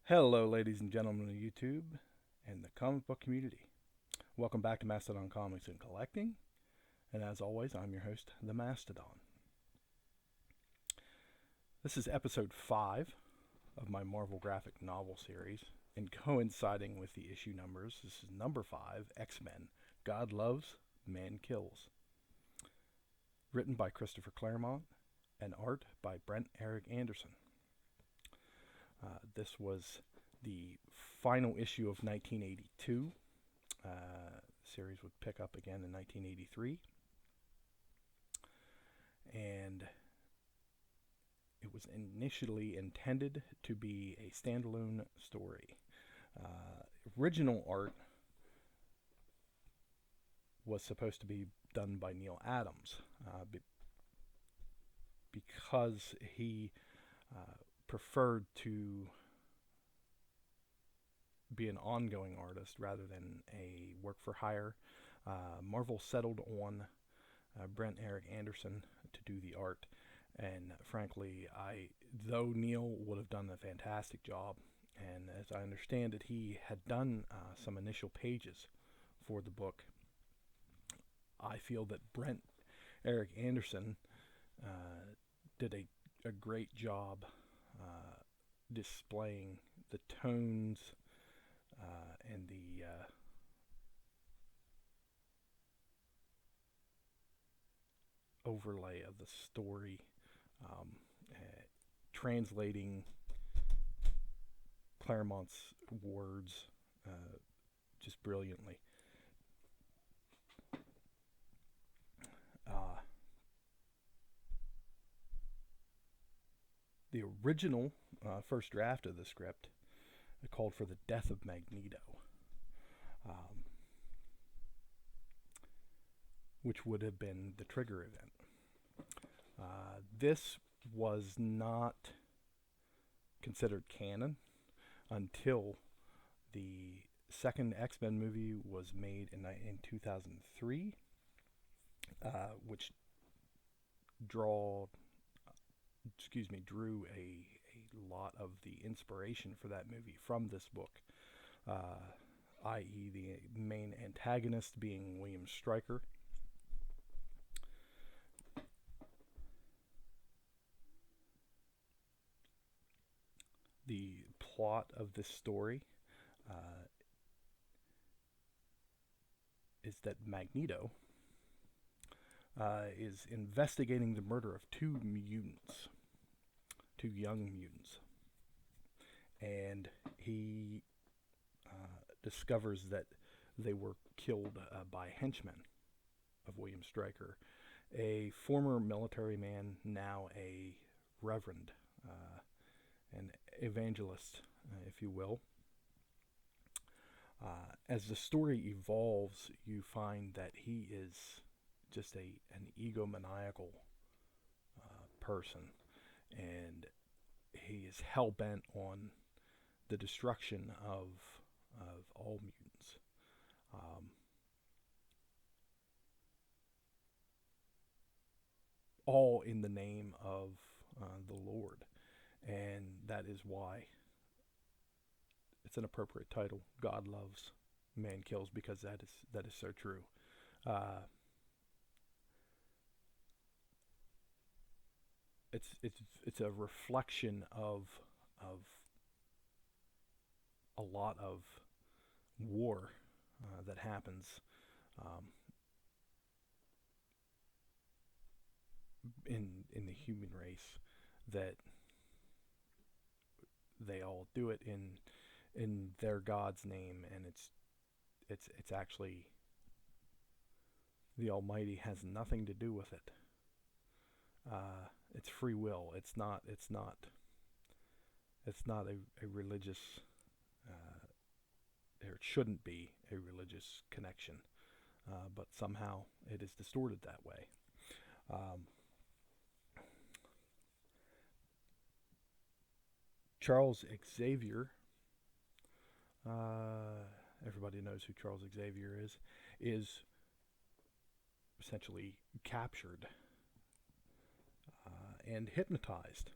Hello, ladies and gentlemen of YouTube and the comic book community. Welcome back to Mastodon Comics and Collecting. And as always, I'm your host, the Mastodon. This is episode 5 of my Marvel graphic novel series, and coinciding with the issue numbers, this is number 5, X-Men, God Loves, Man Kills. Written by Christopher Claremont and art by Brent Anderson. This was the final issue of 1982. The series would pick up again in 1983. And it was initially intended to be a standalone story. Original art was supposed to be done by Neil Adams because he preferred to be an ongoing artist rather than a work for hire. Marvel settled on Brent Anderson to do the art, and frankly, though Neil would have done a fantastic job, and as I understand it, he had done some initial pages for the book, I feel that Brent Anderson did a great job displaying the tones and the overlay of the story, translating Claremont's words just brilliantly. The original first draft of the script called for the death of Magneto, which would have been the trigger event. This was not considered canon until the second X-Men movie was made in 2003, which drew a lot of the inspiration for that movie from this book, i.e. the main antagonist being William Stryker. The plot of this story is that Magneto is investigating the murder of two young mutants, and he discovers that they were killed by henchmen of William Stryker, a former military man, now a reverend, an evangelist, if you will. As the story evolves, you find that he is just an egomaniacal person, and he is hell-bent on the destruction of all mutants. All in the name of the Lord. And that is why it's an appropriate title. God loves, man kills, because that is so true. It's a reflection of a lot of war that happens in the human race, that they all do it in their God's name, and it's actually the Almighty has nothing to do with it. It's free will. It's not a religious, or it shouldn't be a religious connection, but somehow it is distorted that way. Charles Xavier, everybody knows who Charles Xavier is essentially captured and hypnotized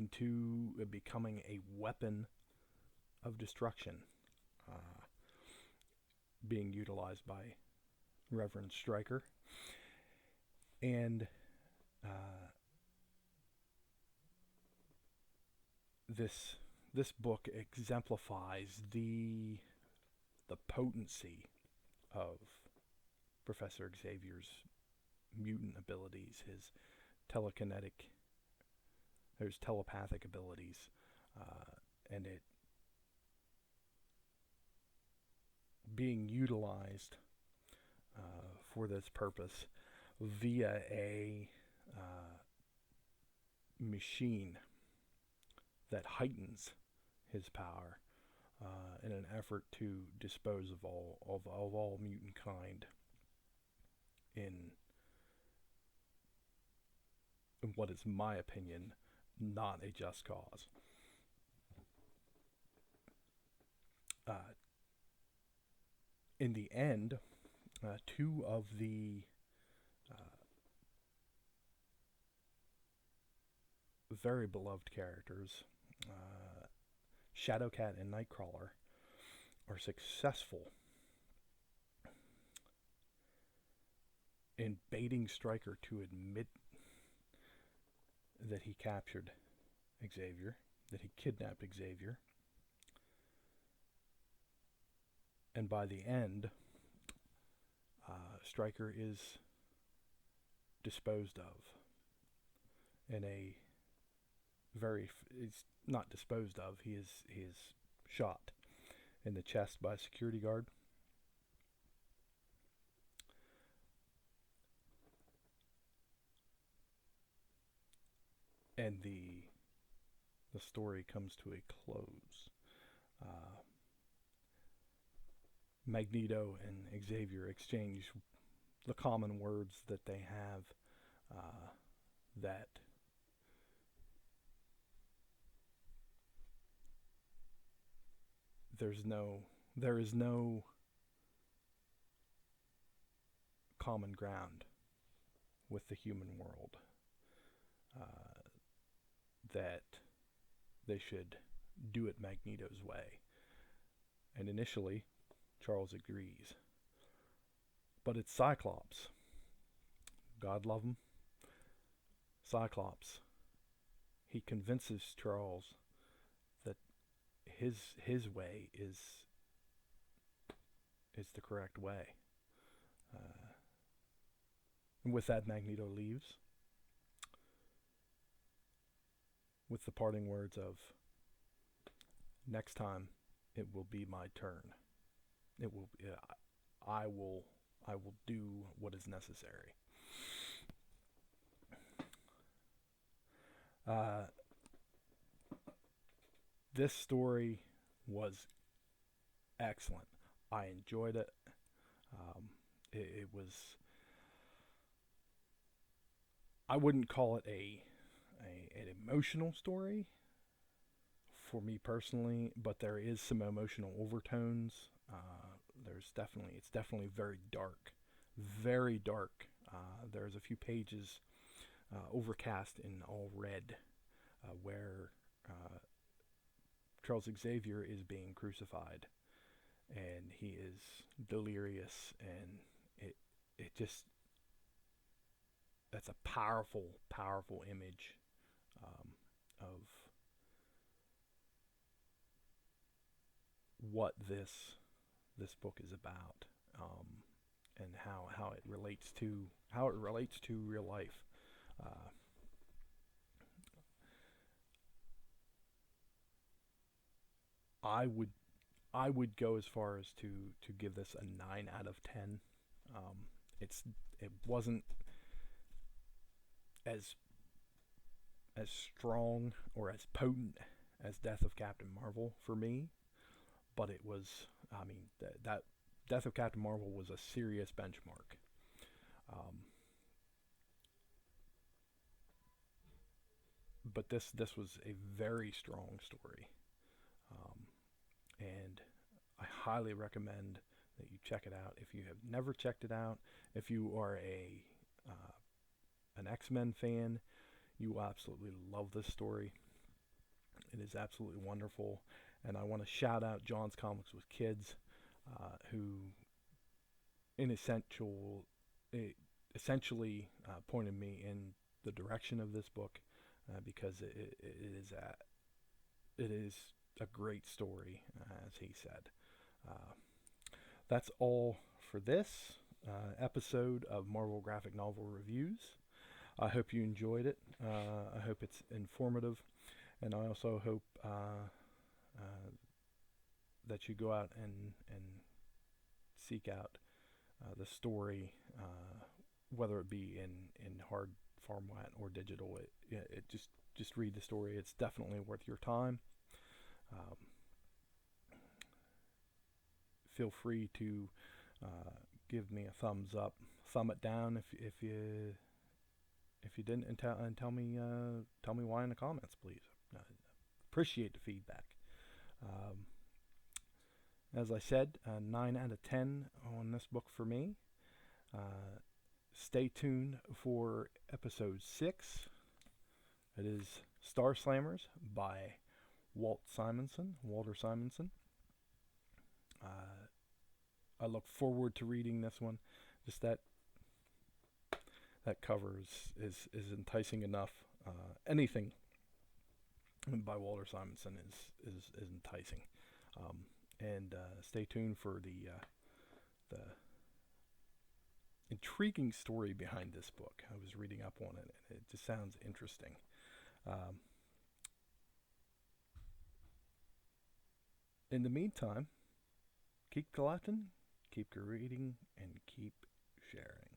into becoming a weapon of destruction, being utilized by Reverend Stryker. And this book exemplifies the potency of Professor Xavier's mutant abilities, his telepathic abilities, and it being utilized for this purpose via a machine that heightens his power in an effort to dispose of all mutant kind in what is, my opinion, not a just cause. In the end, two of the very beloved characters, Shadowcat and Nightcrawler, are successful in baiting Stryker to admit that he captured Xavier, that he kidnapped Xavier. And by the end, Stryker is disposed of in a he's not disposed of, he is shot in the chest by a security guard. And the story comes to a close. Magneto and Xavier exchange the common words that they have, that there is no common ground with the human world, that they should do it Magneto's way. And initially, Charles agrees. But it's Cyclops. God love him. Cyclops. He convinces Charles that his way is the correct way. And with that, Magneto leaves with the parting words of, "Next time, it will be my turn. It will. I will do what is necessary." This story was excellent. I enjoyed it. It was. I wouldn't call it an emotional story for me personally, but there is some emotional overtones. It's definitely very dark, very dark. There's a few pages overcast in all red, where Charles Xavier is being crucified, and he is delirious, and that's a powerful, powerful image of what this book is about, and how it relates to real life. I would go as far as to give this a 9 out of 10. It wasn't as strong or as potent as Death of Captain Marvel for me, but it was, that Death of Captain Marvel was a serious benchmark. But this was a very strong story, and I highly recommend that you check it out. If you have never checked it out, if you are an X-Men fan, you will absolutely love this story. It is absolutely wonderful, and I want to shout out John's Comics with Kids, who in essentially pointed me in the direction of this book, because it is a great story, as he said. Uh, that's all for this episode of Marvel Graphic Novel Reviews. I hope you enjoyed it. I hope it's informative, and I also hope that you go out and seek out the story, whether it be in hard format or digital. It just read the story. It's definitely worth your time. Feel free to give me a thumbs up, thumb it down if you didn't, and tell me why in the comments, please. Appreciate the feedback. As I said, 9 out of 10 on this book for me. Stay tuned for episode 6. It is Star Slammers by Walter Simonson. I look forward to reading this one. Just that cover is enticing enough. Anything by Walter Simonson is enticing. And stay tuned for the intriguing story behind this book. I was reading up on it, and it just sounds interesting. In the meantime, keep collecting, keep reading, and keep sharing.